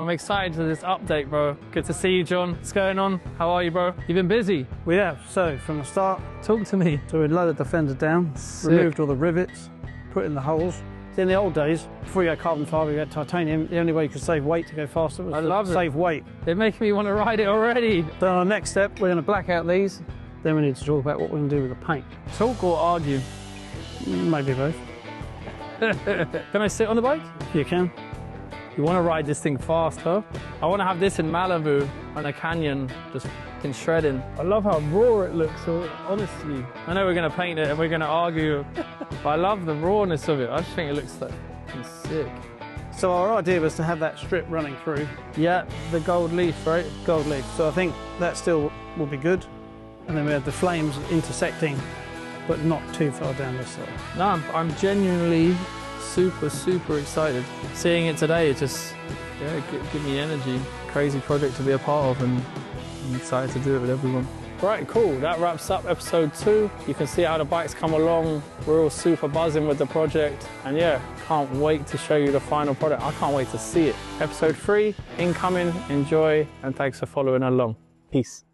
I'm excited for this update, bro. Good to see you, John. What's going on? How are you, bro? You've been busy. We have. So from the start, Talk to me. so we loaded the fender down, removed all the rivets, put in the holes. In the old days, before you had carbon fibre, you had titanium. The only way you could save weight to go faster was to save weight. They're making me want to ride it already. So our next step, we're going to black out these. Then we need to talk about what we're going to do with the paint. Talk or argue? Maybe both. Can I sit on the bike? You can. You want to ride this thing fast, huh? I want to have this in Malibu on a canyon, just in shredding. I love how raw it looks, honestly. I know we're going to paint it and we're going to argue, but I love the rawness of it. I just think it looks like sick. So our idea was to have that strip running through. Yeah, the gold leaf, right? Gold leaf. So I think that still will be good. And then we have the flames intersecting, but not too far down this side. No, I'm genuinely super excited. Seeing it today, it just, give me energy. Crazy project to be a part of, and I'm excited to do it with everyone. Right, cool. That wraps up episode 2. You can see how the bike's come along. We're all super buzzing with the project. And yeah, can't wait to show you the final product. I can't wait to see it. Episode 3, incoming. Enjoy, and thanks for following along. Peace.